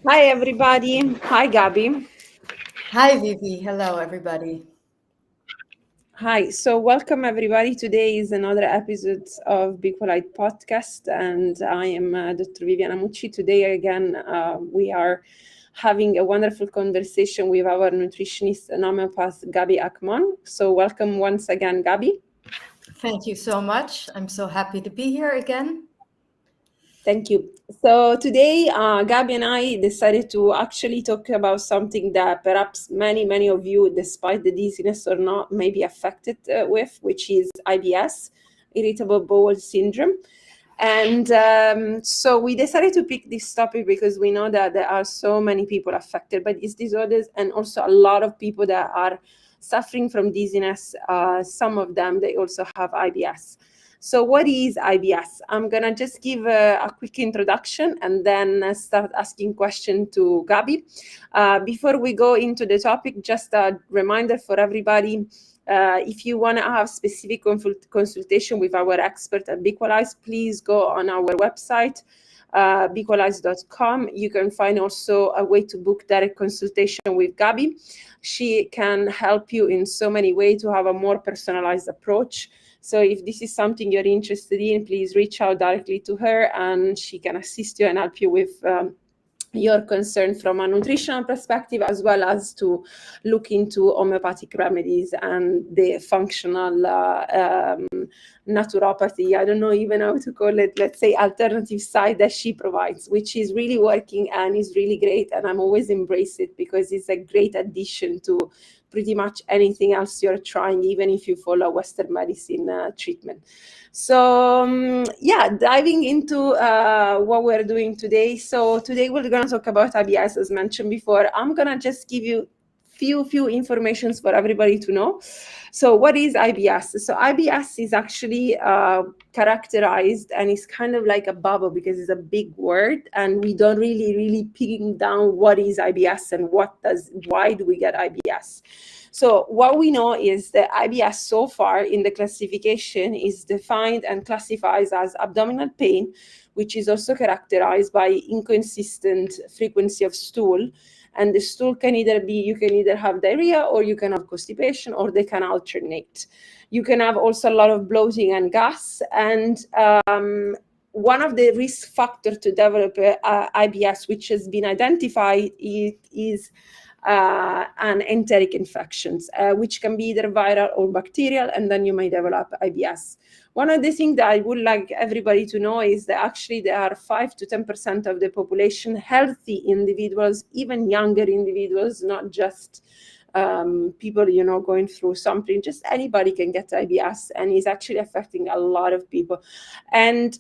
Hi, everybody. Hi, Gabi. Hi, Vivi. Hello, everybody. Hi. So, welcome, everybody. Today is another episode of BEqualise podcast, and I am Dr. Viviana Mucci. Today, again, we are having a wonderful conversation with our nutritionist and homeopath, Gabi Hacmon. So, welcome once again, Gabi. Thank you so much. I'm so happy to be here again. Thank you. So today, Gabi and I decided to actually talk about something that perhaps many of you, despite the dizziness or not, may be affected with, which is IBS, irritable bowel syndrome. And so we decided to pick this topic because we know that there are so many people affected by these disorders, and also a lot of people that are suffering from dizziness. Some of them, they also have IBS. So, what is IBS? I'm gonna just give a quick introduction and then start asking questions to Gabi. Before we go into the topic, just a reminder for everybody. If you want to have specific consultation with our expert at BEqualise, please go on our website, BEqualise.com. You can find also a way to book direct consultation with Gabi. She can help you in so many ways to have a more personalized approach. So if this is something you're interested in, please reach out directly to her and she can assist you and help you with your concern from a nutritional perspective, as well as to look into homeopathic remedies and the functional naturopathy. I don't know even how to call it, let's say, alternative side that she provides, which is really working and is really great. And I'm always embrace it because it's a great addition to pretty much anything else you're trying, even if you follow Western medicine treatment. So yeah, diving into what we're doing today. So today we're going to talk about IBS, as mentioned before. I'm going to just give you few informations for everybody to know. So what is IBS? So IBS is actually characterized, and it's kind of like a bubble because it's a big word, and we don't really pin down what is IBS and why do we get IBS. So what we know is that IBS so far in the classification is defined and classifies as abdominal pain, which is also characterized by inconsistent frequency of stool. And the stool can you can either have diarrhea or you can have constipation, or they can alternate. You can have also a lot of bloating and gas. And one of the risk factors to develop IBS, which has been identified, is and enteric infections, which can be either viral or bacterial, and then you may develop IBS. One of the things that I would like everybody to know is that actually there are 5 to 10% of the population, healthy individuals, even younger individuals, not just people, going through something. Just anybody can get IBS, and it's actually affecting a lot of people. And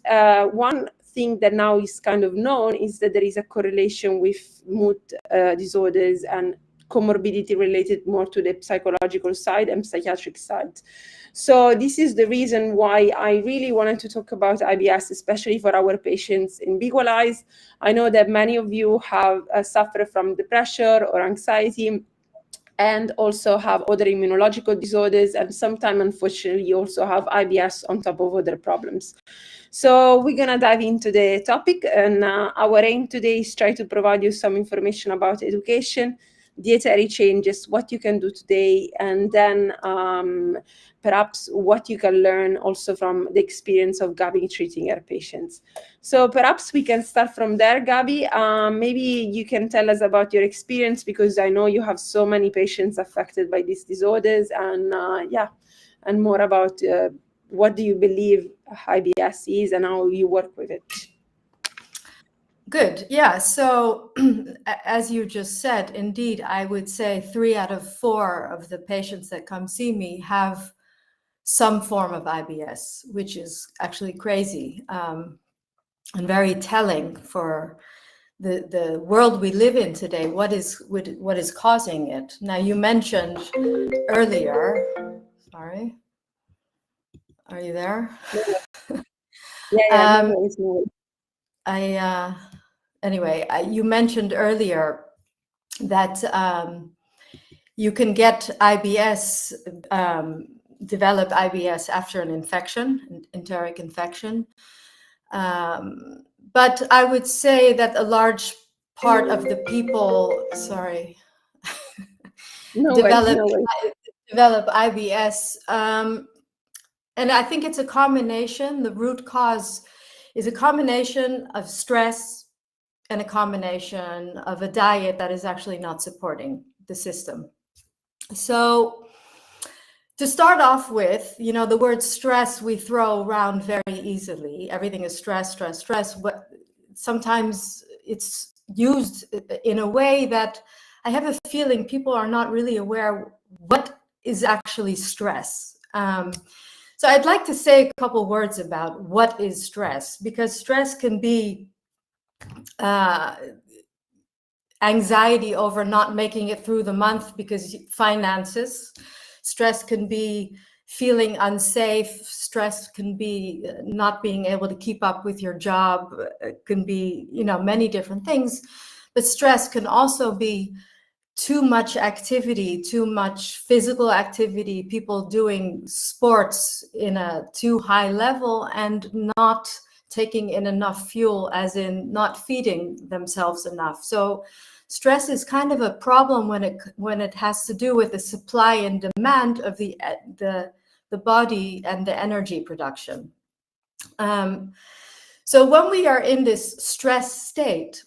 one thing that now is kind of known is that there is a correlation with mood disorders and comorbidity related more to the psychological side and psychiatric side. So this is the reason why I really wanted to talk about IBS, especially for our patients in BEqualise. I know that many of you have suffered from depression or anxiety, and also have other immunological disorders, and sometimes unfortunately you also have IBS on top of other problems. So we're going to dive into the topic, and our aim today is try to provide you some information about education, dietary changes, what you can do today, and then perhaps what you can learn also from the experience of Gabi treating her patients. So perhaps we can start from there, Gabi. Maybe you can tell us about your experience, because I know you have so many patients affected by these disorders, and and more about what do you believe IBS is and how you work with it. Good. Yeah. So, as you just said, indeed, I would say 3 out of 4 of the patients that come see me have some form of IBS, which is actually crazy and very telling for the world we live in today. What is causing it? Now, you mentioned earlier. Sorry, are you there? Yeah, no worries, no worries. Anyway, you mentioned earlier that you can get IBS, develop IBS after an infection, an enteric infection. But I would say that a large part of the people, sorry, No way, develop no way. develop IBS. And I think it's a combination. The root cause is a combination of stress and a combination of a diet that is actually not supporting the system. So to start off with, you know, the word stress we throw around very easily. Everything is stress, stress, stress. But sometimes it's used in a way that I have a feeling people are not really aware what is actually stress. So I'd like to say a couple words about what is stress, because stress can be anxiety over not making it through the month because finances. Stress can be feeling unsafe. Stress can be not being able to keep up with your job. It can be, you know, many different things. But stress can also be too much activity, too much physical activity, people doing sports in a too high level and not taking in enough fuel, as in not feeding themselves enough. So stress is kind of a problem when it has to do with the supply and demand of the body and the energy production. So when we are in this stress state,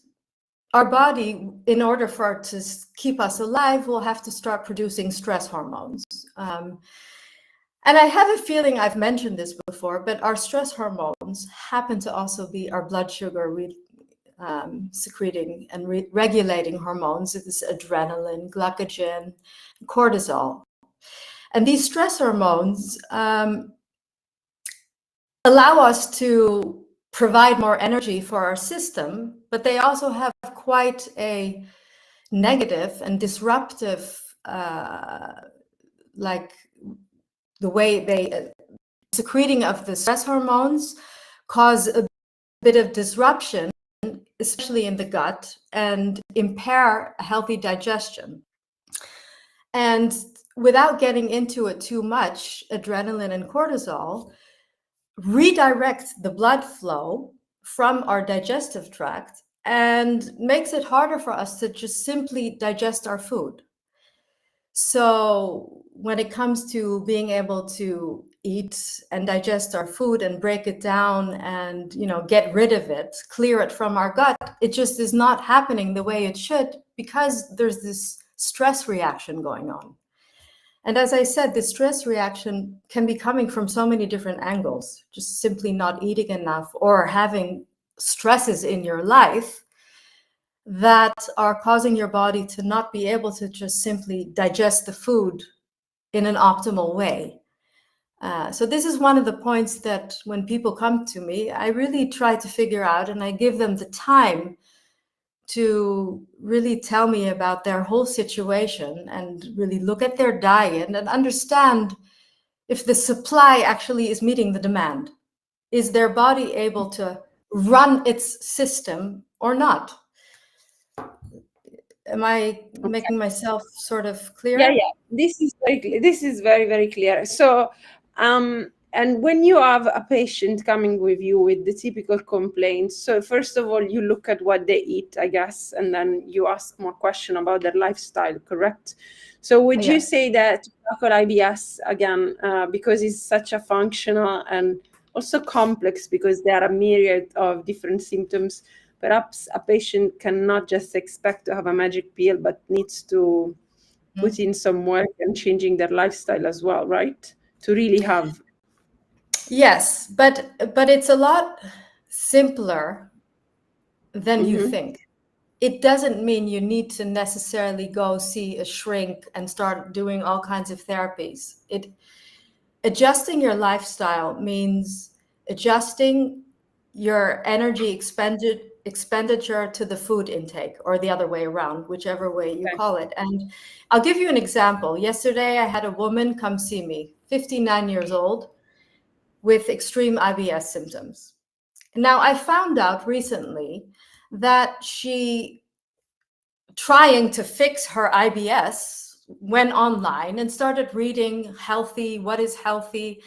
our body, in order for it to keep us alive, will have to start producing stress hormones. And I have a feeling I've mentioned this before, but our stress hormones happen to also be our blood sugar secreting and regulating hormones. It's adrenaline, glycogen, cortisol. And these stress hormones allow us to provide more energy for our system, but they also have quite a negative and disruptive, like the way they secreting of the stress hormones cause a bit of disruption, especially in the gut, and impair healthy digestion. And without getting into it too much, adrenaline and cortisol redirect the blood flow from our digestive tract and makes it harder for us to just simply digest our food. So when it comes to being able to eat and digest our food and break it down and, you know, get rid of it, clear it from our gut, it just is not happening the way it should because there's this stress reaction going on. And as I said, the stress reaction can be coming from so many different angles, just simply not eating enough or having stresses in your life that are causing your body to not be able to just simply digest the food in an optimal way. So this is one of the points that when people come to me, I really try to figure out, and I give them the time to really tell me about their whole situation and really look at their diet and understand if the supply actually is meeting the demand. Is their body able to run its system or not? Am I making myself sort of clear? Yeah. This is very, very clear. So, and when you have a patient coming with you with the typical complaints, so first of all, you look at what they eat, I guess, and then you ask more questions about their lifestyle, correct? So would you say that to tackle IBS, again, because it's such a functional and also complex because there are a myriad of different symptoms, perhaps a patient cannot just expect to have a magic pill, but needs to put in some work and changing their lifestyle as well, right? To really have. Yes, but it's a lot simpler than you think. It doesn't mean you need to necessarily go see a shrink and start doing all kinds of therapies. Adjusting your lifestyle means adjusting your energy expenditure to the food intake, or the other way around, whichever way you call it. And I'll give you an example. Yesterday, I had a woman come see me, 59 years old, with extreme IBS symptoms. Now, I found out recently that she, trying to fix her IBS, went online and started reading what is healthy.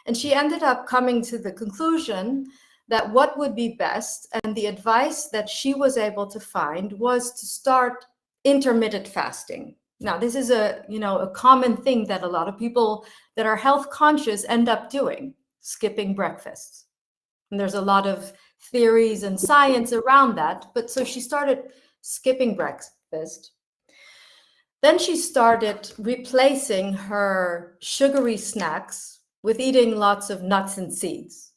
And she ended up coming to the conclusion that what would be best, and the advice that she was able to find was to start intermittent fasting. Now, this is a common thing that a lot of people that are health conscious end up doing, skipping breakfast. And there's a lot of theories and science around that. But so she started skipping breakfast. Then she started replacing her sugary snacks with eating lots of nuts and seeds,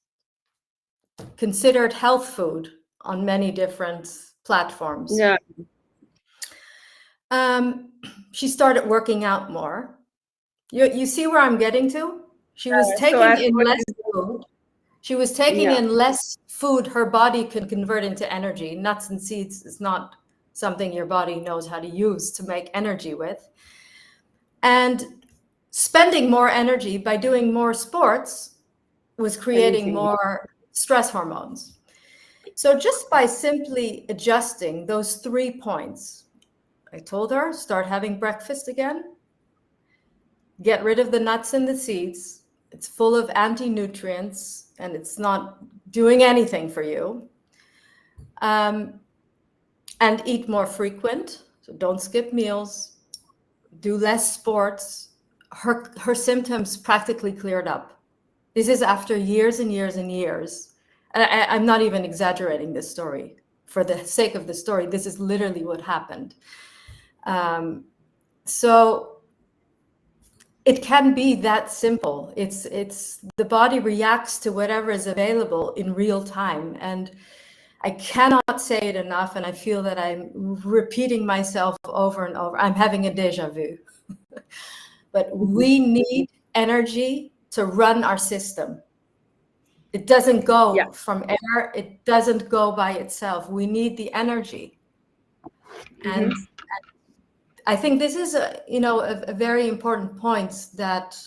considered health food on many different platforms. Yeah. She started working out more. You see where I'm getting to? She was taking in less food. She was taking in less food her body could convert into energy. Nuts and seeds is not something your body knows how to use to make energy with. And spending more energy by doing more sports was creating more stress hormones. So just by simply adjusting those 3 points, I told her, start having breakfast again, get rid of the nuts and the seeds. It's full of anti-nutrients and it's not doing anything for you. And eat more frequent. So don't skip meals, do less sports. Her symptoms practically cleared up. This is after years and years and years. And I'm not even exaggerating this story. For the sake of the story, this is literally what happened. So it can be that simple. It's the body reacts to whatever is available in real time. And I cannot say it enough, and I feel that I'm repeating myself over and over. I'm having a déjà vu. But we need energy to run our system. It doesn't go from air. It doesn't go by itself. We need the energy. And I think this is a very important point that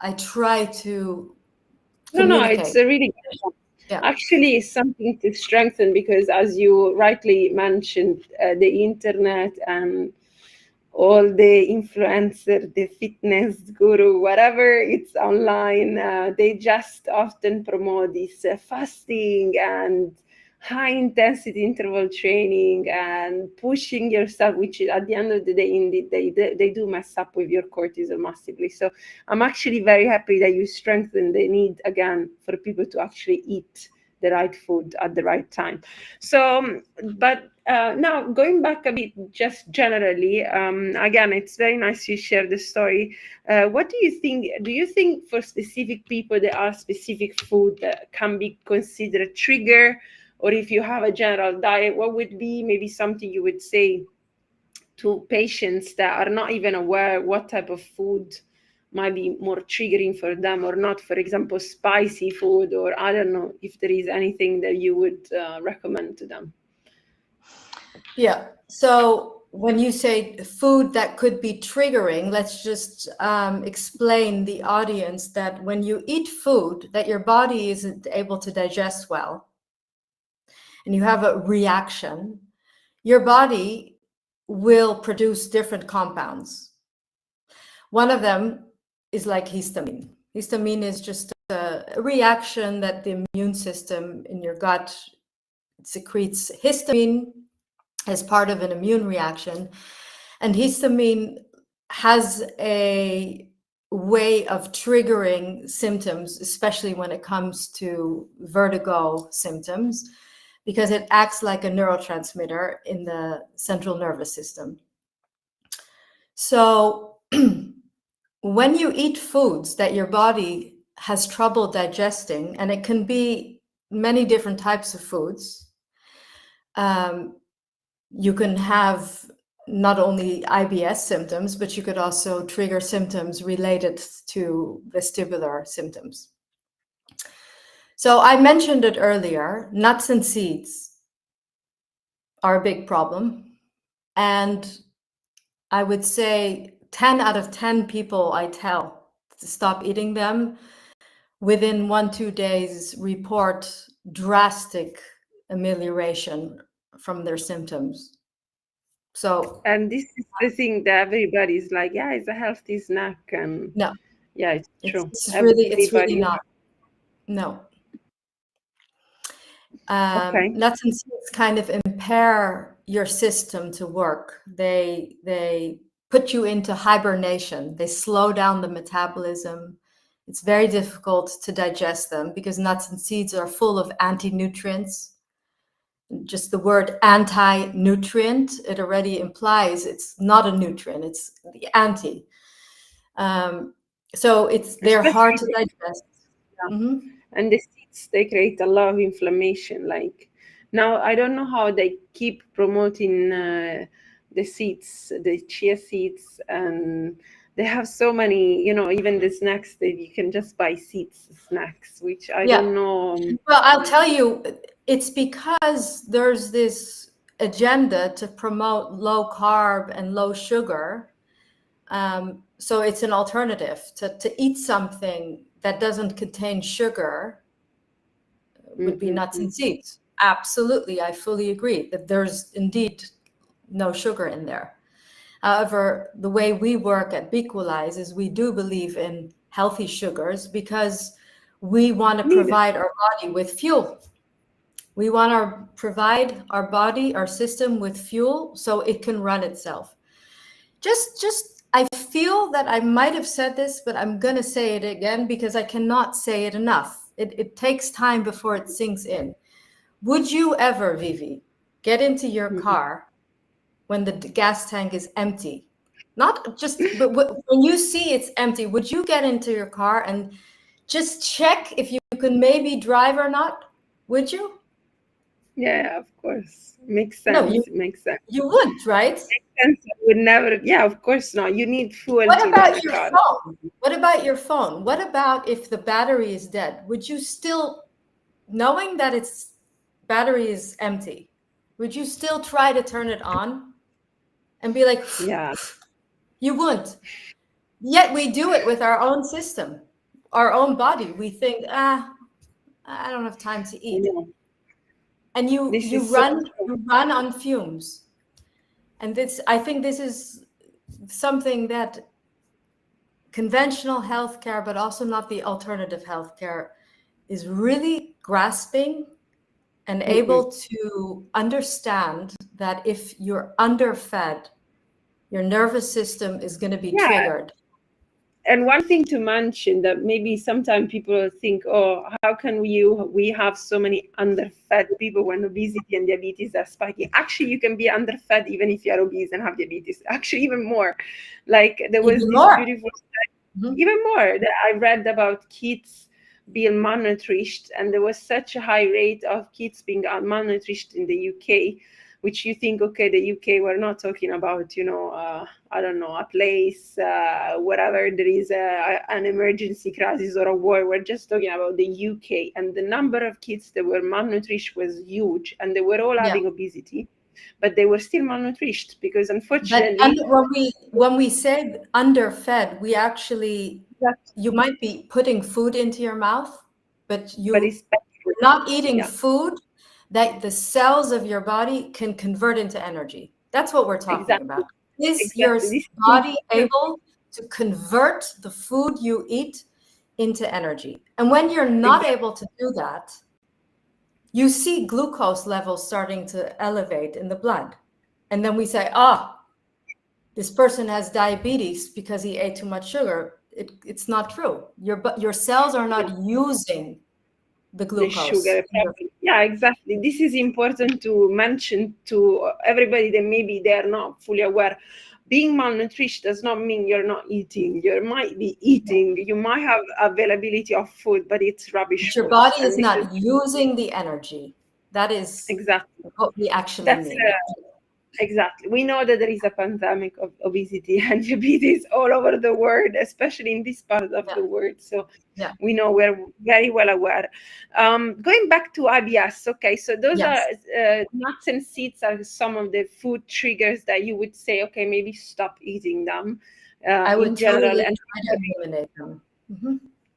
I try to communicate. No, it's a really good point. Actually, it's something to strengthen, because as you rightly mentioned, the internet and all the influencer, the fitness guru, whatever it's online, they just often promote this fasting and high intensity interval training and pushing yourself, which at the end of the day, indeed, they do mess up with your cortisol massively. So I'm actually very happy that you strengthen the need again for people to actually eat the right food at the right time. So, but now going back a bit, just generally, again, it's very nice you share the story. What do you think? Do you think for specific people there are specific food that can be considered a trigger? Or if you have a general diet, what would be maybe something you would say to patients that are not even aware what type of food might be more triggering for them or not? For example, spicy food, or I don't know if there is anything that you would recommend to them. Yeah. So when you say food that could be triggering, let's just explain the audience that when you eat food that your body isn't able to digest well, and you have a reaction, your body will produce different compounds. One of them is like histamine. Histamine is just a reaction that the immune system in your gut secretes histamine as part of an immune reaction. And histamine has a way of triggering symptoms, especially when it comes to vertigo symptoms, because it acts like a neurotransmitter in the central nervous system. So when you eat foods that your body has trouble digesting, and it can be many different types of foods, you can have not only IBS symptoms, but you could also trigger symptoms related to vestibular symptoms. So I mentioned it earlier, nuts and seeds are a big problem. And I would say 10 out of 10 people I tell to stop eating them, within 1-2 days report drastic amelioration from their symptoms. So, and this is the thing that everybody's like, yeah, it's a healthy snack, and no, yeah, it's true. It's really not. No. Okay. Nuts and seeds kind of impair your system to work. They put you into hibernation. They slow down the metabolism. It's very difficult to digest them because nuts and seeds are full of anti-nutrients. Just the word anti-nutrient, it already implies it's not a nutrient, it's the anti. So they're hard to digest. Yeah. Mm-hmm. And the seeds, they create a lot of inflammation. Like now, I don't know how they keep promoting the seeds, the chia seeds, and they have so many, even the snacks that you can just buy seeds snacks, which I don't know. Well, I'll tell you, it's because there's this agenda to promote low carb and low sugar. So it's an alternative to eat something that doesn't contain sugar would be nuts and seeds. Absolutely, I fully agree that there's indeed no sugar in there. However, the way we work at BEqualise is we do believe in healthy sugars because we want to provide our body with fuel. We want to provide our body, our system with fuel so it can run itself. I feel that I might have said this, but I'm going to say it again because I cannot say it enough. It takes time before it sinks in. Would you ever, Vivi, get into your car when the gas tank is empty? Not just, but when you see it's empty, would you get into your car and just check if you can maybe drive or not? Would you? Yeah, of course. Makes sense. No, It makes sense. You wouldn't, right? Makes sense. I would never. Yeah, of course not. You need fuel What to about run a your car. phone? What about your phone? What about if the battery is dead? Would you still, knowing that its battery is empty, would you still try to turn it on and be like, Yeah. You wouldn't. Yet we do it with our own system, our own body. We think, I don't have time to eat. Yeah. And you run on fumes. And I think this is something that conventional healthcare, but also not the alternative healthcare, is really grasping and able to understand that if you're underfed, your nervous system is going to be triggered. And one thing to mention that maybe sometimes people think, oh, how can we have so many underfed people when obesity and diabetes are spiking? Actually, you can be underfed even if you're obese and have diabetes. Actually, even more. Like there was this beautiful study, even more, that I read about kids being malnourished, and there was such a high rate of kids being malnourished in the UK, which you think, okay, the UK, we're not talking about, I don't know, a place, wherever there is an emergency crisis or a war. We're just talking about the UK. And the number of kids that were malnourished was huge, and they were all having obesity, but they were still malnourished because, unfortunately, when we say underfed, we actually, you might be putting food into your mouth, but you're not eating food that the cells of your body can convert into energy. That's what we're talking about. Is your body able to convert the food you eat into energy? And when you're not able to do that, you see glucose levels starting to elevate in the blood. And then we say, this person has diabetes because he ate too much sugar. It's not true. Your cells are not using the glucose. The sugar. Yeah, exactly. This is important to mention to everybody that maybe they are not fully aware. Being malnourished does not mean you're not eating. You might be eating. You might have availability of food, but it's rubbish. But your body is not using the energy. That is what we actually mean. Exactly. We know that there is a pandemic of obesity and diabetes all over the world, especially in this part of the world. So we know, we're very well aware. Going back to IBS, okay, so those are nuts and seeds are some of the food triggers that you would say, okay, maybe stop eating them. I would in general, totally and try to eliminate them.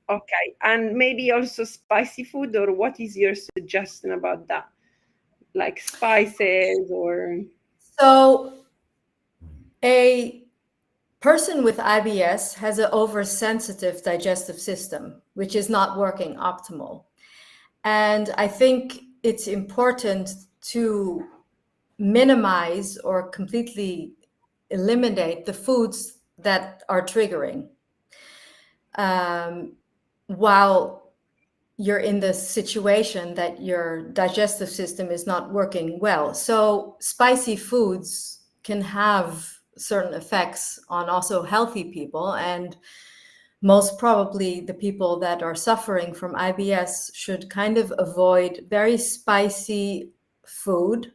Okay, and maybe also spicy food, or what is your suggestion about that? Like spices or... So a person with IBS has an oversensitive digestive system, which is not working optimal. And I think it's important to minimize or completely eliminate the foods that are triggering while you're in the situation that your digestive system is not working well. So spicy foods can have certain effects on also healthy people, and most probably the people that are suffering from IBS should kind of avoid very spicy food,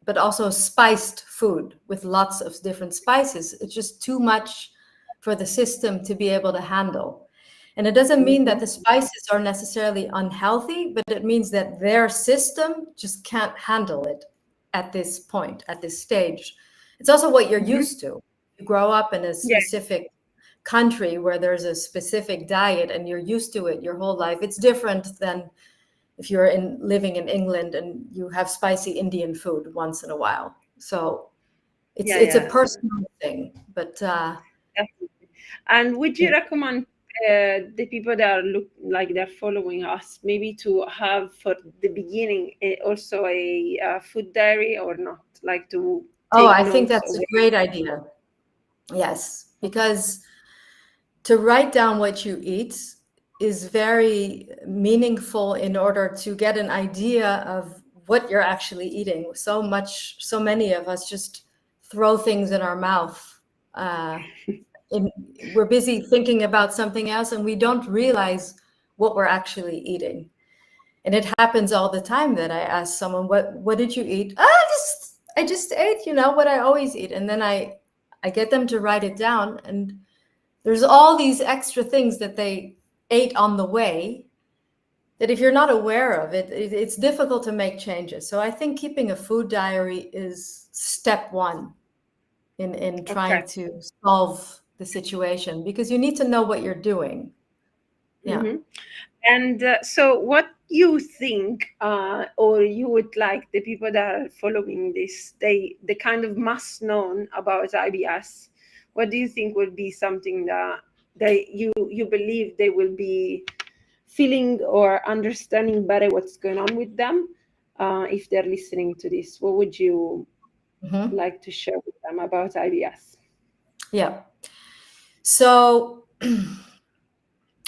but also spiced food with lots of different spices. It's just too much for the system to be able to handle. And it doesn't mean that the spices are necessarily unhealthy, but it means that their system just can't handle it at this point, at this stage. It's also what you're used to. You grow up in a specific country where there's a specific diet and you're used to it your whole life. It's different than if you're living in England and you have spicy Indian food once in a while. So it's a personal thing, but Definitely. And would you recommend the people that are like they're following us maybe to have for the beginning also a food diary or not, like to take I think notes that's of a great idea. Yes, because to write down what you eat is very meaningful in order to get an idea of what you're actually eating. So many of us just throw things in our mouth. We're busy thinking about something else and we don't realize what we're actually eating. And it happens all the time that I ask someone, what did you eat? I just ate, what I always eat. And then I get them to write it down, and there's all these extra things that they ate on the way that if you're not aware of it, it's difficult to make changes. So I think keeping a food diary is step one in trying to solve the situation, because you need to know what you're doing. Yeah. And so what you think or you would like the people that are following this, they kind of must know about IBS, what do you think would be something that you believe they will be feeling or understanding better what's going on with them if they're listening to this? What would you like to share with them about IBS? Yeah. So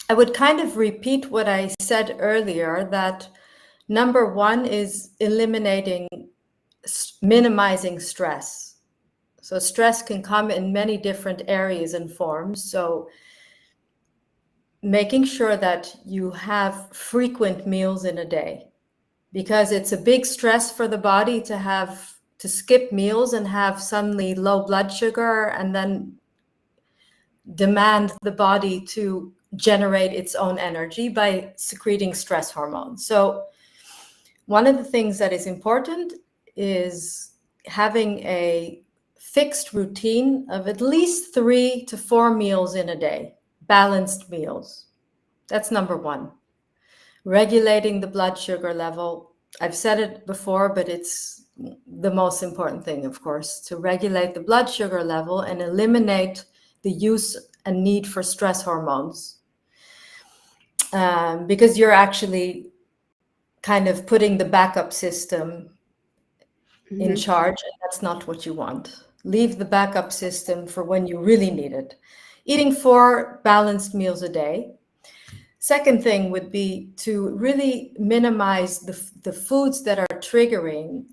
I would kind of repeat what I said earlier, that number one is minimizing stress. So stress can come in many different areas and forms. So making sure that you have frequent meals in a day, because it's a big stress for the body to skip meals and have suddenly low blood sugar and then demand the body to generate its own energy by secreting stress hormones. So one of the things that is important is having a fixed routine of at least 3 to 4 meals in a day, balanced meals. That's number one. Regulating the blood sugar level. I've said it before, but it's the most important thing, of course, to regulate the blood sugar level and eliminate the use and need for stress hormones. Because you're actually kind of putting the backup system in charge, and that's not what you want. Leave the backup system for when you really need it. Eating 4 balanced meals a day. Second thing would be to really minimize the foods that are triggering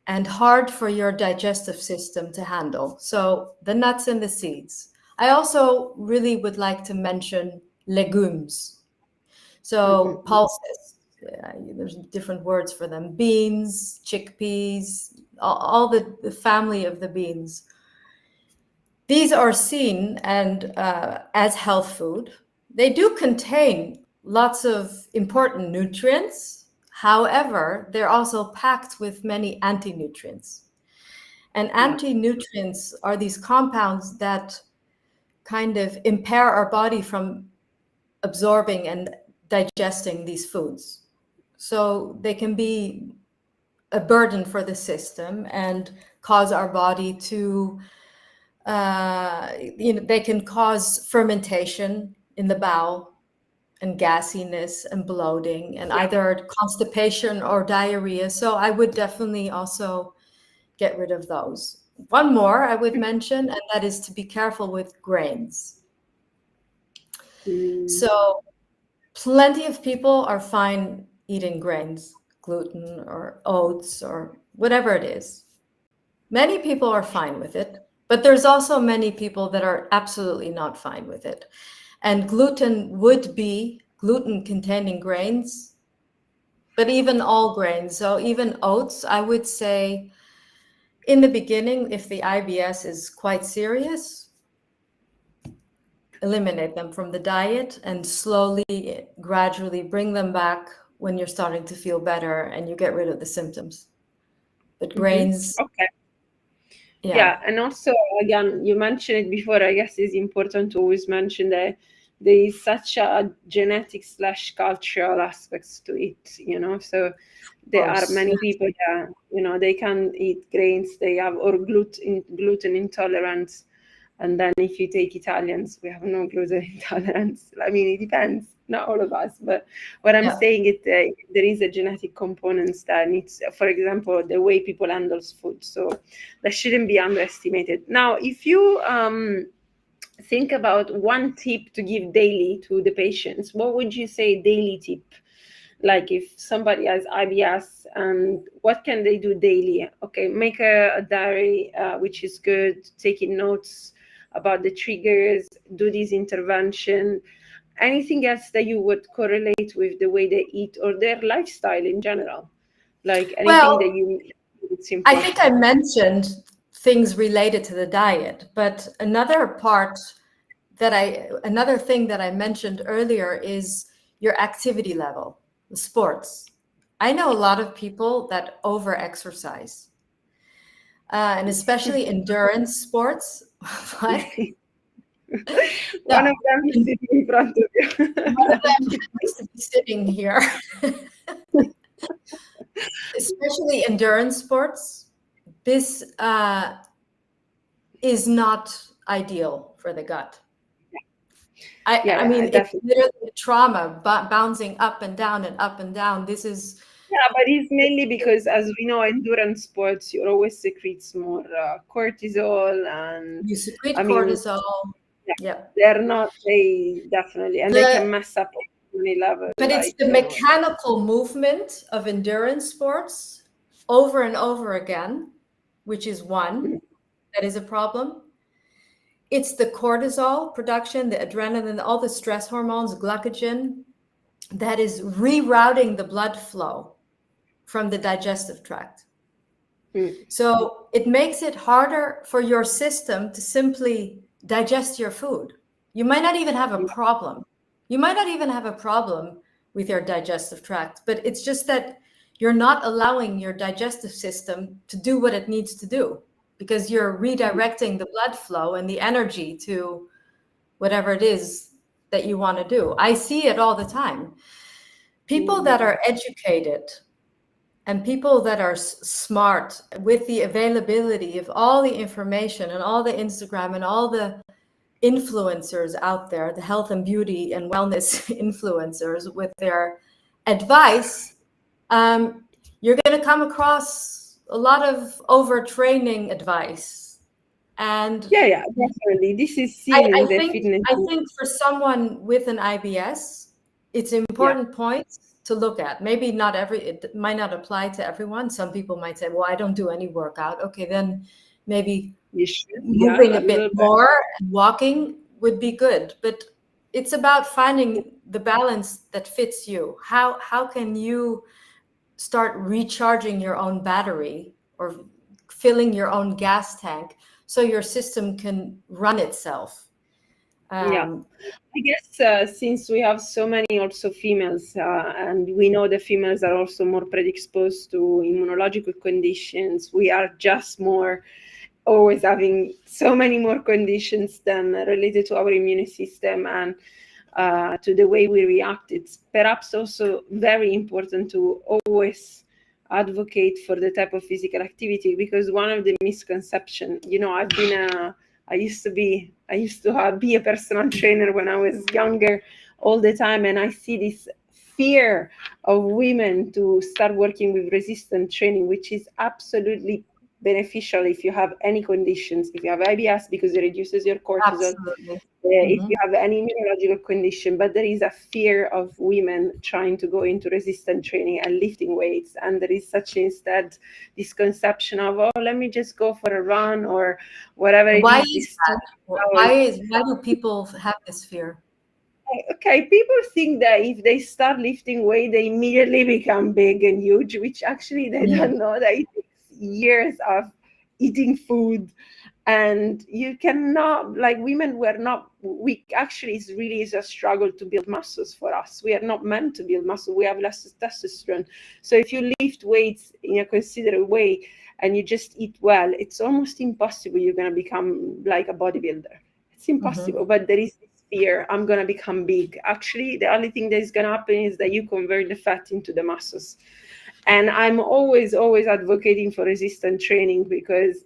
and hard for your digestive system to handle. So the nuts and the seeds. I also really would like to mention legumes. So pulses, there's different words for them. Beans, chickpeas, all the family of the beans. These are seen and as health food. They do contain lots of important nutrients. However, they're also packed with many anti-nutrients. And anti-nutrients are these compounds that kind of impair our body from absorbing and digesting these foods. So they can be a burden for the system and cause our body to they can cause fermentation in the bowel, and gassiness and bloating and either constipation or diarrhea. So I would definitely also get rid of those. One more I would mention, and that is to be careful with grains. So plenty of people are fine eating grains, gluten or oats or whatever it is. Many people are fine with it, but there's also many people that are absolutely not fine with it. And gluten would be gluten-containing grains, but even all grains. So even oats, I would say in the beginning, if the IBS is quite serious, eliminate them from the diet and slowly, gradually bring them back when you're starting to feel better and you get rid of the symptoms. But grains, Okay. Yeah, and also, again, you mentioned it before, I guess it's important to always mention that there is such a genetic / cultural aspects to it, you know, so there are many people that, you know, they can eat grains, they have, or gluten intolerance. And then if you take Italians, we have no gluten intolerance. I mean, it depends, not all of us. But what I'm saying is there is a genetic component that needs, for example, the way people handle food. So that shouldn't be underestimated. Now, if you think about one tip to give daily to the patients, what would you say daily tip? Like if somebody has IBS, and what can they do daily? Okay, make a diary, which is good, taking notes about the triggers, do this intervention. Anything else that you would correlate with the way they eat or their lifestyle in general? Like anything that you, it's important. I think I mentioned things related to the diet, but another thing that I mentioned earlier is your activity level, the sports. I know a lot of people that over-exercise, and especially endurance sports. What? One of them is sitting in front of you. One of them happens to be sitting here. Especially endurance sports. This is not ideal for the gut. I mean, it's literally trauma, bouncing up and down and up and down. This is... Yeah, but it's mainly because, as we know, endurance sports, you always secretes more cortisol, and you secrete cortisol. They're not, they definitely, and they can mess up on many levels. But it's the mechanical movement of endurance sports over and over again, which is one that is a problem. It's the cortisol production, the adrenaline, all the stress hormones, glycogen, that is rerouting the blood flow from the digestive tract. So it makes it harder for your system to simply digest your food. You might not even have a problem. You might not even have a problem with your digestive tract, but it's just that you're not allowing your digestive system to do what it needs to do, because you're redirecting the blood flow and the energy to whatever it is that you want to do. I see it all the time. People that are educated and people that are smart, with the availability of all the information and all the Instagram and all the influencers out there, the health and beauty and wellness influencers with their advice, you're going to come across a lot of overtraining advice. And yeah, definitely. This is seen in the fitness. I think for someone with an IBS, it's an important point to look at. Maybe not it might not apply to everyone. Some people might say, well, I don't do any workout. Okay, then maybe moving a bit more and walking would be good. But it's about finding the balance that fits you. How can you start recharging your own battery or filling your own gas tank so your system can run itself? I guess since we have so many also females, and we know the females are also more predisposed to immunological conditions, we are just more always having so many more conditions than related to our immune system and to the way we react. It's perhaps also very important to always advocate for the type of physical activity, because one of the misconceptions, you know, I used to be a personal trainer when I was younger. all the time, and I see this fear of women to start working with resistance training, which is absolutely beneficial if you have any conditions. If you have IBS, because it reduces your cortisol. Absolutely. If you have any immunological condition, but there is a fear of women trying to go into resistance training and lifting weights, and there is such instead this conception of, oh, let me just go for a run or whatever it Why is. is that? Why do people have this fear? Okay, people think that if they start lifting weight, they immediately become big and huge, which actually they don't know that it takes years of eating food. And you cannot, like, women were not, we actually, it's really is a struggle to build muscles for us. We are not meant to build muscle. We have less testosterone. So if you lift weights in a considerate way and you just eat well, it's almost impossible you're going to become like a bodybuilder. It's impossible. But there is this fear, I'm going to become big. Actually, the only thing that is going to happen is that you convert the fat into the muscles. And I'm always advocating for resistance training because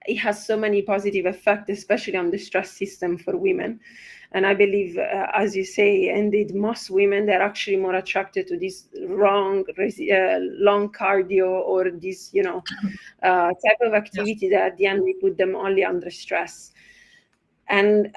it has so many positive effects, especially on the stress system for women. And I believe, as you say, indeed, most women, they're actually more attracted to this long cardio or this, type of activity that at the end we put them only under stress. And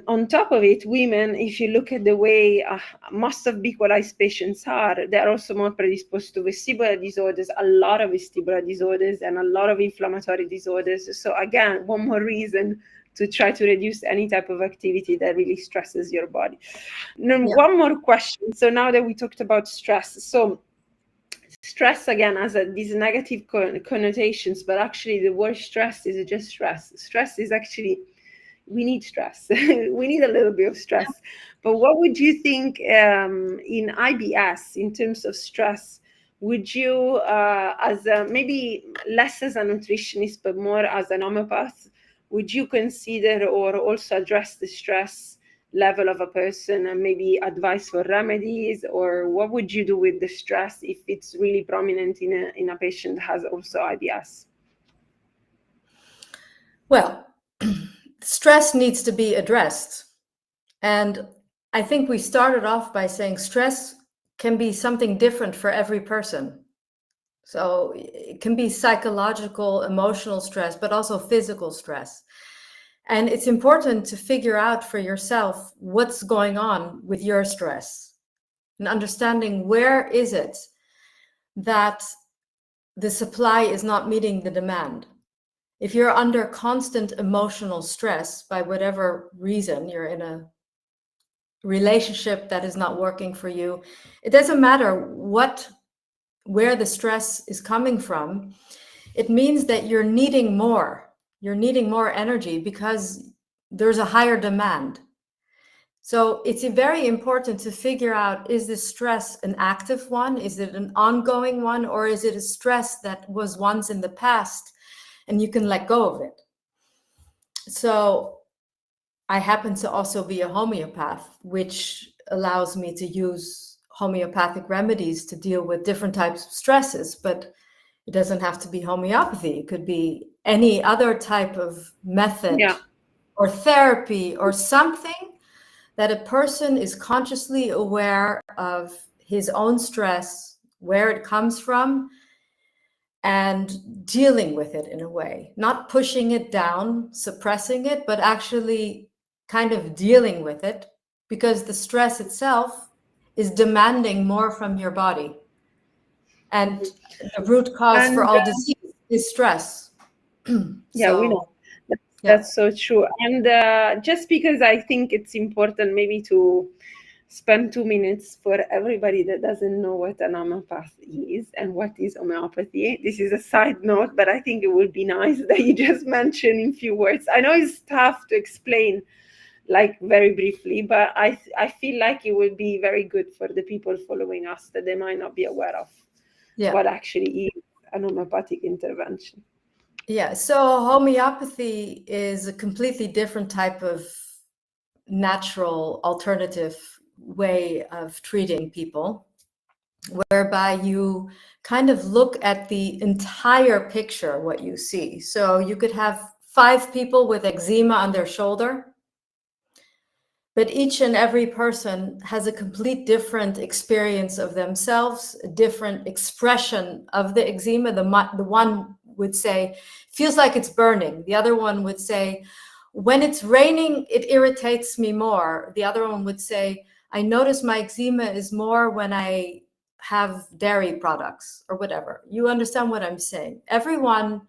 on top of it, women, if you look at the way most of BEqualise patients are, they're also more predisposed to vestibular disorders, a lot of vestibular disorders and a lot of inflammatory disorders. So again, one more reason to try to reduce any type of activity that really stresses your body. And one more question. So now that we talked about stress, so stress again has these negative connotations, but actually the word stress is just stress. Stress is actually, we need stress. We need a little bit of stress. But what would you think in IBS in terms of stress? Would you, as maybe less as a nutritionist, but more as an homeopath, would you consider or also address the stress level of a person and maybe advice for remedies, or what would you do with the stress if it's really prominent in a patient that has also IBS? Well, stress needs to be addressed. And I think we started off by saying stress can be something different for every person. So it can be psychological, emotional stress, but also physical stress. And it's important to figure out for yourself what's going on with your stress and understanding where is it that the supply is not meeting the demand. If you're under constant emotional stress by whatever reason, you're in a relationship that is not working for you, it doesn't matter where the stress is coming from. It means that you're needing more energy because there's a higher demand. So it's very important to figure out, is this stress an active one? Is it an ongoing one? Or is it a stress that was once in the past and you can let go of it? So I happen to also be a homeopath, which allows me to use homeopathic remedies to deal with different types of stresses, but it doesn't have to be homeopathy. It could be any other type of method or therapy or something that a person is consciously aware of his own stress, where it comes from, and dealing with it in a way, not pushing it down, suppressing it, but actually kind of dealing with it, because the stress itself is demanding more from your body. And the root cause for all disease is stress. Yeah, we know. That's so true. And just because I think it's important maybe to spend 2 minutes for everybody that doesn't know what an homeopath is and what is homeopathy. This is a side note, but I think it would be nice that you just mention in few words. I know it's tough to explain like very briefly, but I feel like it would be very good for the people following us that they might not be aware of what actually is an homeopathic intervention. Yeah, so homeopathy is a completely different type of natural alternative way of treating people, whereby you kind of look at the entire picture, what you see. So you could have 5 people with eczema on their shoulder, But each and every person has a complete different experience of themselves, a different expression of the eczema. The one would say, feels like it's burning. The other one would say, when it's raining, it irritates me more. The other one would say, I notice my eczema is more when I have dairy products or whatever. You understand what I'm saying? Everyone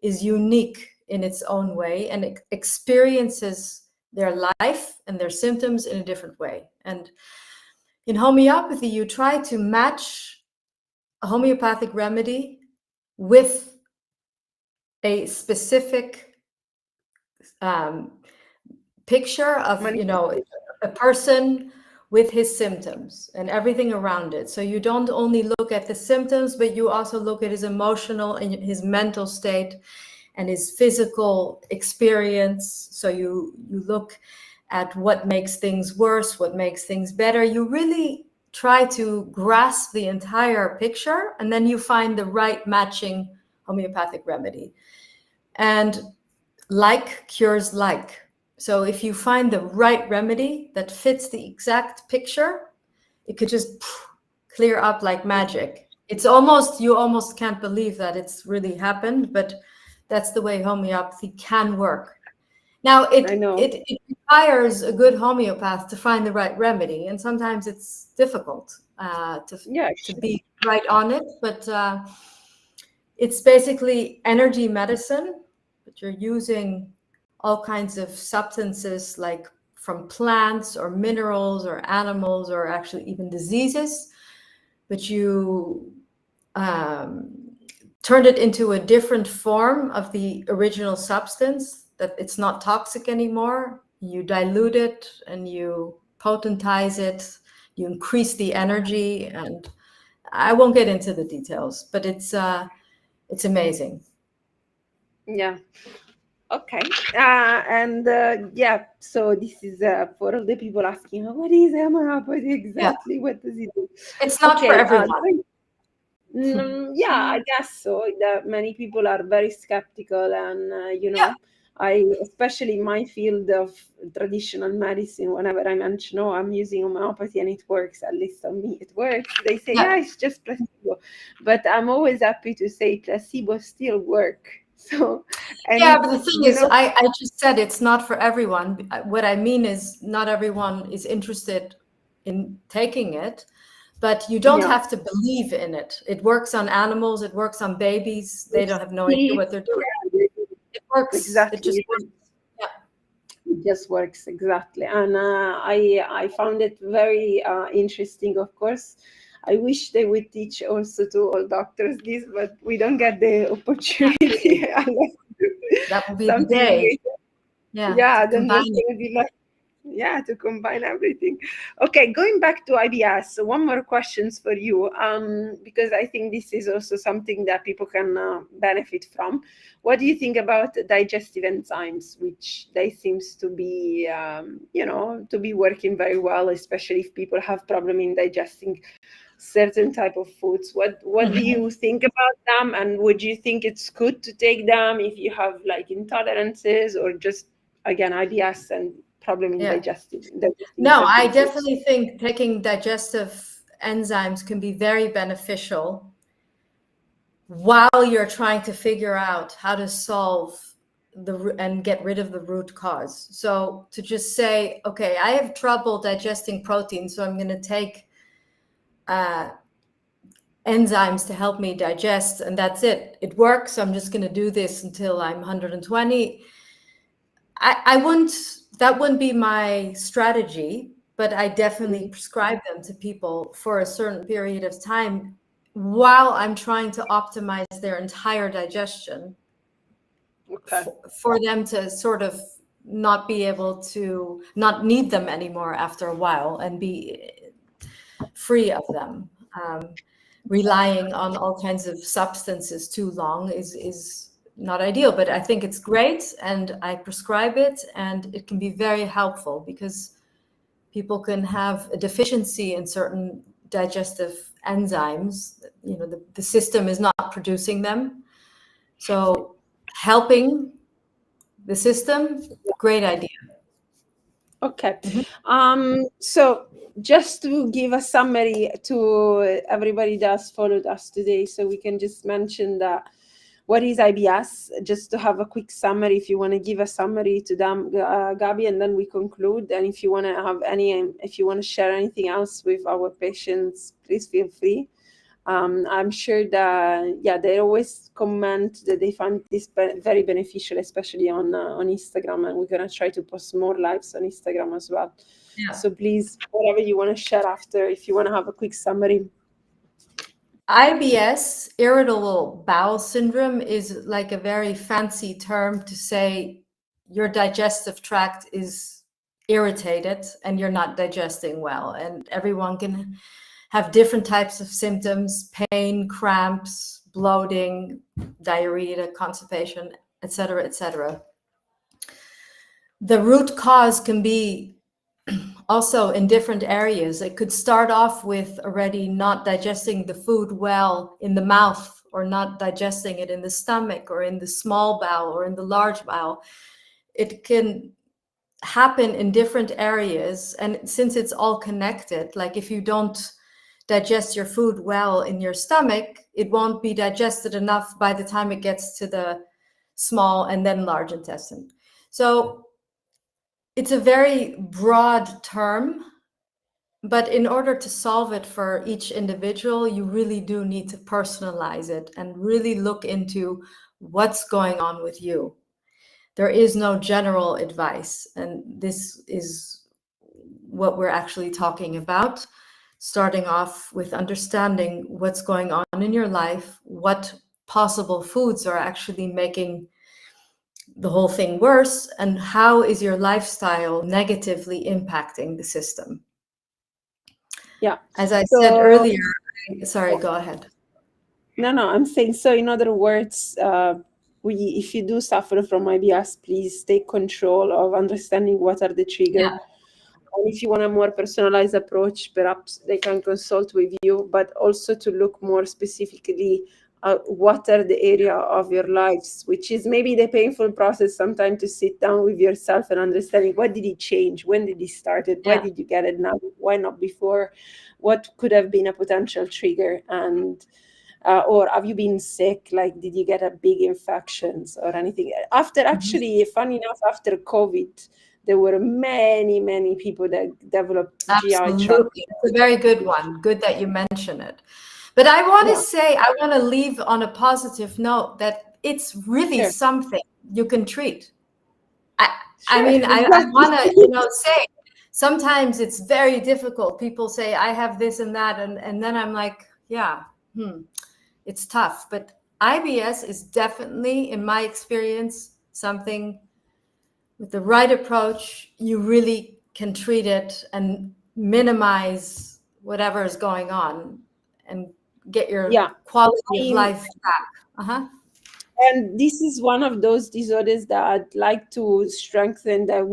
is unique in its own way and experiences their life and their symptoms in a different way. And in homeopathy, you try to match a homeopathic remedy with a specific picture of, you know, a person with his symptoms and everything around it. So you don't only look at the symptoms, but you also look at his emotional and his mental state and his physical experience. So you look at what makes things worse, what makes things better. You really try to grasp the entire picture, and then you find the right matching homeopathic remedy. And like cures like. So if you find the right remedy that fits the exact picture, it could just clear up like magic. It's almost, you almost can't believe that it's really happened, but that's the way homeopathy can work. Now, it requires a good homeopath to find the right remedy, and sometimes it's difficult to be right on it, but it's basically energy medicine, but you're using all kinds of substances like from plants or minerals or animals or actually even diseases, but you turn it into a different form of the original substance, that it's not toxic anymore. You dilute it and you potentize it, you increase the energy, and I won't get into the details, but it's amazing. Yeah. Okay. So this is for all the people asking, what is homeopathy exactly? Yeah. What does it do? It's not for everyone. I guess so. That many people are very skeptical, and I, especially in my field of traditional medicine, whenever I mention, I'm using homeopathy and it works, at least on me, it works. They say, it's just placebo. But I'm always happy to say placebo still work. So, but the thing is, I just said it's not for everyone. What I mean is not everyone is interested in taking it, but you don't have to believe in it. It works on animals. It works on babies. They don't have no idea what they're doing. It works. Exactly. It just works. It just works, exactly. And I found it very interesting, of course. I wish they would teach also to all doctors this, but we don't get the opportunity. That would be the day. Then would be like, to combine everything. Okay, going back to IBS, so one more questions for you, because I think this is also something that people can benefit from. What do you think about digestive enzymes, which they seems to be, to be working very well, especially if people have problem in digesting certain type of foods? What do you think about them, and would you think it's good to take them if you have like intolerances, or just again IBS and problem in digesting no, I definitely think taking digestive enzymes can be very beneficial while you're trying to figure out how to solve and get rid of the root cause. So to just say, okay, I have trouble digesting protein, so I'm going to take enzymes to help me digest, and that's it. It works. So I'm just going to do this until I'm 120. That wouldn't be my strategy, but I definitely prescribe them to people for a certain period of time while I'm trying to optimize their entire digestion, for them to sort of not be able to not need them anymore after a while and be free of them. Relying on all kinds of substances too long is not ideal, but I think it's great, and I prescribe it, and it can be very helpful because people can have a deficiency in certain digestive enzymes. The system is not producing them. So helping the system, great idea. Okay. So just to give a summary to everybody that's followed us today, so we can just mention that what is IBS, just to have a quick summary, if you want to give a summary to them, Gabi, and then we conclude. And if you want to have if you want to share anything else with our patients, please feel free. I'm sure that, yeah, they always comment that they find this very beneficial, especially on Instagram, and we're going to try to post more lives on Instagram as well. Yeah. So please, whatever you want to share after, if you want to have a quick summary. IBS, irritable bowel syndrome, is like a very fancy term to say your digestive tract is irritated and you're not digesting well. And everyone can have different types of symptoms: pain, cramps, bloating, diarrhea, constipation, etc., etc. The root cause can be also in different areas. It could start off with already not digesting the food well in the mouth, or not digesting it in the stomach, or in the small bowel, or in the large bowel. It can happen in different areas. And since it's all connected, like if you don't digest your food well in your stomach, it won't be digested enough by the time it gets to the small and then large intestine. So it's a very broad term, but in order to solve it for each individual, you really do need to personalize it and really look into what's going on with you. There is no general advice, and this is what we're actually talking about, starting off with understanding what's going on in your life, what possible foods are actually making the whole thing worse, and how is your lifestyle negatively impacting the system. Yeah. As I said earlier, sorry, go ahead. No, I'm saying, so in other words, if you do suffer from IBS, please take control of understanding what are the triggers. Yeah. And if you want a more personalized approach, perhaps they can consult with you, but also to look more specifically what are the area of your lives, which is maybe the painful process sometimes, to sit down with yourself and understanding what did it change, when did it started, why did you get it now, why not before, what could have been a potential trigger, and or have you been sick? Like, did you get a big infections or anything? After, actually, funny enough, after COVID, there were many people that developed GI tract. Absolutely. It's a very good one. Good that you mention it. But I want to say, I want to leave on a positive note that it's really something you can treat. I mean, I want to, say, sometimes it's very difficult. People say, I have this and that. And then I'm like, yeah, it's tough. But IBS is definitely, in my experience, something with the right approach, you really can treat it and minimize whatever is going on and get your quality of life back. And this is one of those disorders that I'd like to strengthen, that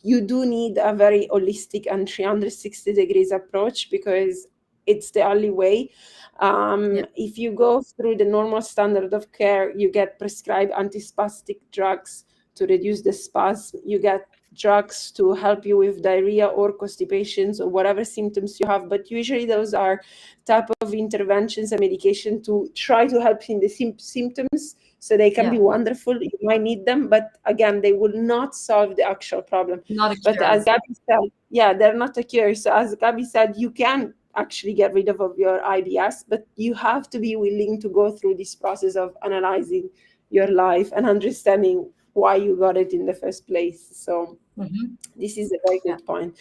you do need a very holistic and 360 degrees approach, because it's the only way. If you go through the normal standard of care, you get prescribed antispastic drugs to reduce the spasm. You get drugs to help you with diarrhea or constipations or whatever symptoms you have. But usually those are type of interventions and medication to try to help in the symptoms. So they can be wonderful. You might need them, but again, they will not solve the actual problem. Not a cure. But as Gabi said, they're not a cure. So as Gabi said, you can actually get rid of your IBS, but you have to be willing to go through this process of analyzing your life and understanding why you got it in the first place. So this is a very good point.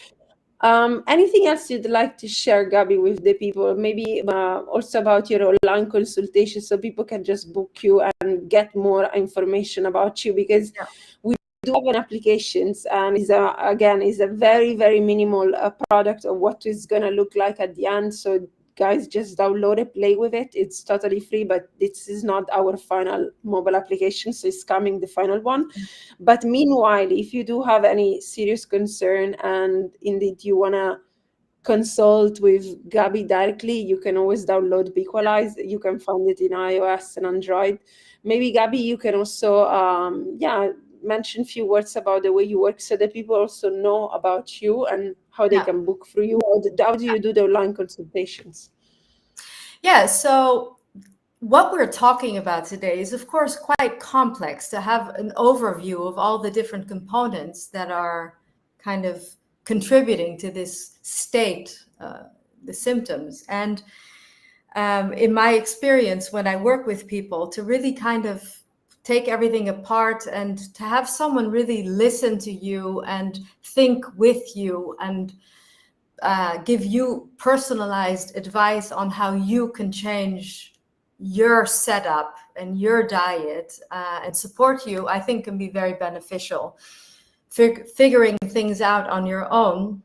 Anything else you'd like to share, Gabi, with the people? Maybe also about your online consultation, so people can just book you and get more information about you, because we do have an applications, and is a very, very minimal product of what it's going to look like at the end. So guys, just download it, play with it. It's totally free, but this is not our final mobile application, so it's coming, the final one. But meanwhile, if you do have any serious concern and indeed you want to consult with Gabi directly, you can always download BEqualise. You can find it in iOS and Android. Maybe, Gabi, you can also mention a few words about the way you work so that people also know about you and how they can book through you? How do you do the online consultations? Yeah, so what we're talking about today is, of course, quite complex. To have an overview of all the different components that are kind of contributing to this state, the symptoms. And in my experience, when I work with people, to really kind of take everything apart and to have someone really listen to you and think with you and give you personalized advice on how you can change your setup and your diet and support you, I think can be very beneficial. Figuring things out on your own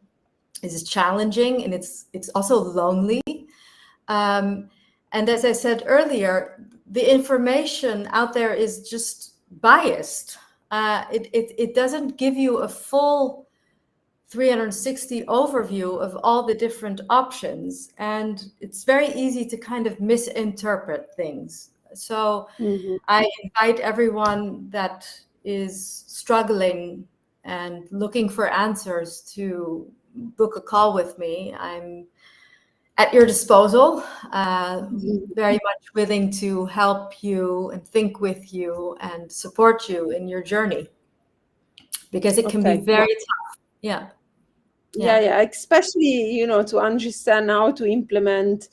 is challenging, and it's also lonely. And as I said earlier, the information out there is just biased. It doesn't give you a full 360 overview of all the different options, and it's very easy to kind of misinterpret things. So I invite everyone that is struggling and looking for answers to book a call with me. I'm at your disposal, very much willing to help you and think with you and support you in your journey, because it can be very tough. Yeah. Yeah, especially, to understand how to implement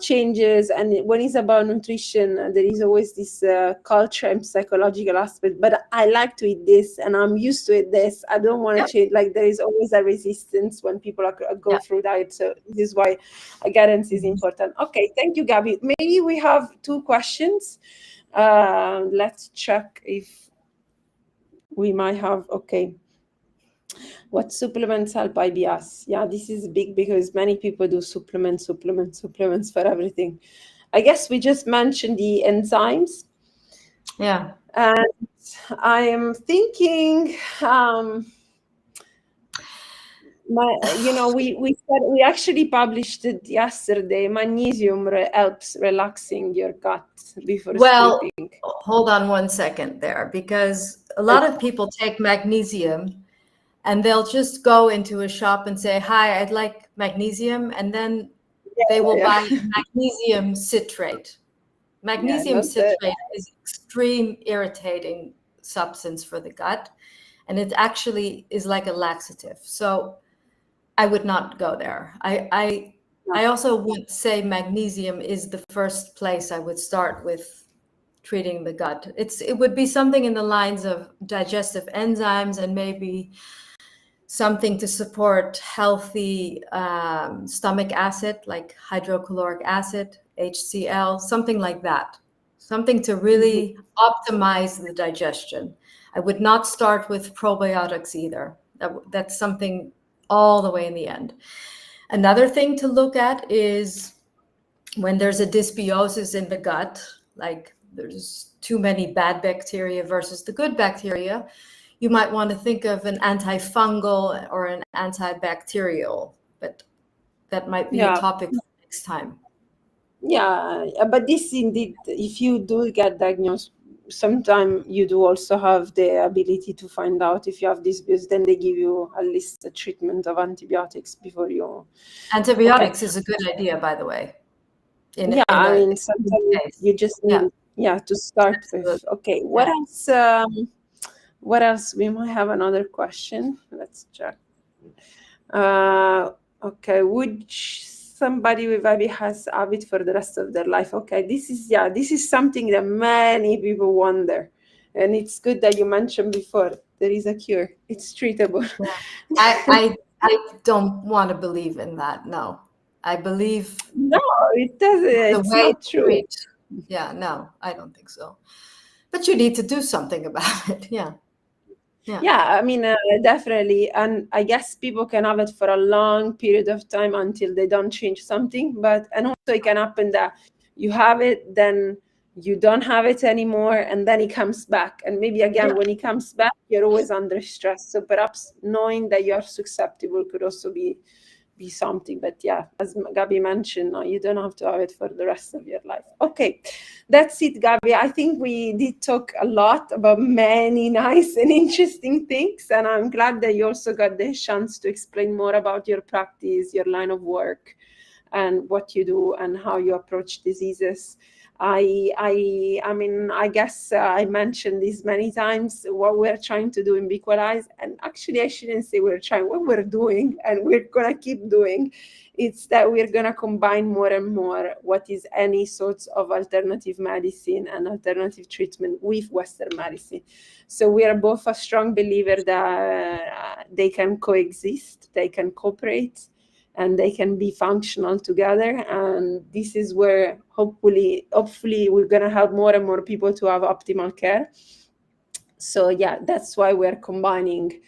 changes. And when it's about nutrition, there is always this culture and psychological aspect. But I like to eat this, and I'm used to it this. I don't want to change. Like, there is always a resistance when people go through diet. So this is why guidance is important. Okay, thank you, Gabi. Maybe we have 2 questions. Let's check if we might have. Okay. What supplements help IBS? Yeah, this is big because many people do supplements for everything. I guess we just mentioned the enzymes. Yeah. And I am thinking, we actually published it yesterday. Magnesium helps relaxing your gut before sleeping. Hold on one second there, because a lot of people take magnesium and they'll just go into a shop and say, "Hi, I'd like magnesium," and then they will buy magnesium citrate. Magnesium citrate is an extreme irritating substance for the gut, and it actually is like a laxative. So I would not go there. I also would say magnesium is the first place I would start with treating the gut. It would be something in the lines of digestive enzymes and maybe something to support healthy stomach acid, like hydrochloric acid, HCl, something like that. Something to really optimize the digestion. I would not start with probiotics either. That's something all the way in the end. Another thing to look at is when there's a dysbiosis in the gut, like there's too many bad bacteria versus the good bacteria, you might want to think of an antifungal or an antibacterial, but that might be a topic for next time. Yeah, but this indeed, if you do get diagnosed, sometimes you do also have the ability to find out if you have this, because then they give you at least a treatment of antibiotics before you. Antibiotics is a good idea, by the way. Sometimes you just need to start with. Okay, what else? What else? We might have another question. Let's check. Okay, would somebody with IBS have it for the rest of their life? Okay, this is something that many people wonder, and it's good that you mentioned before there is a cure. It's treatable. I don't want to believe in that. No, I believe no, it doesn't. It's not true. Yeah, no, I don't think so. But you need to do something about it. Yeah. I mean, definitely. And I guess people can have it for a long period of time until they don't change something. And also it can happen that you have it, then you don't have it anymore, and then it comes back. And maybe again, when it comes back, you're always under stress. So perhaps knowing that you're susceptible could also be be something. But yeah, as Gabi mentioned, no, you don't have to have it for the rest of your life. Okay, that's it, Gabi. I think we did talk a lot about many nice and interesting things, and I'm glad that you also got the chance to explain more about your practice, your line of work, and what you do and how you approach diseases. I mean, I guess I mentioned this many times, what we're trying to do in BEqualise, and actually I shouldn't say we're trying, what we're doing, and we're gonna keep doing, it's that we're gonna combine more and more what is any sorts of alternative medicine and alternative treatment with Western medicine. So we are both a strong believer that they can coexist, they can cooperate, and they can be functional together. And this is where hopefully we're going to help more and more people to have optimal care. So yeah, that's why we're combining.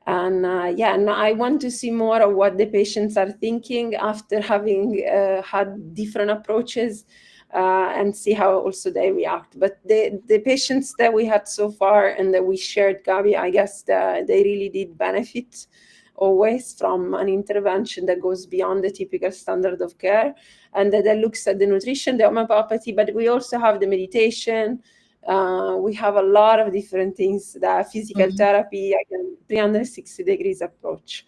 And and I want to see more of what the patients are thinking after having had different approaches, and see how also they react. But the patients that we had so far and that we shared, Gabi, I guess they really did benefit always from an intervention that goes beyond the typical standard of care, and that looks at the nutrition, the homeopathy, but we also have the meditation. We have a lot of different things, the physical therapy, again, 360 degrees approach.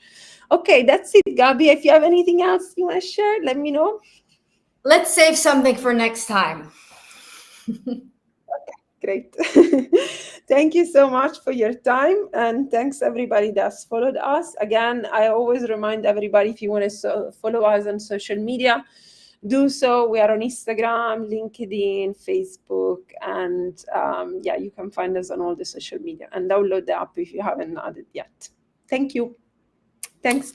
Okay, that's it, Gabi. If you have anything else you want to share, let me know. Let's save something for next time. Great. Thank you so much for your time, and thanks everybody that's followed us. Again, I always remind everybody, if you want to follow us on social media, do so. We are on Instagram, LinkedIn, Facebook, and you can find us on all the social media, and download the app if you haven't done it yet. Thank you. Thanks, guys.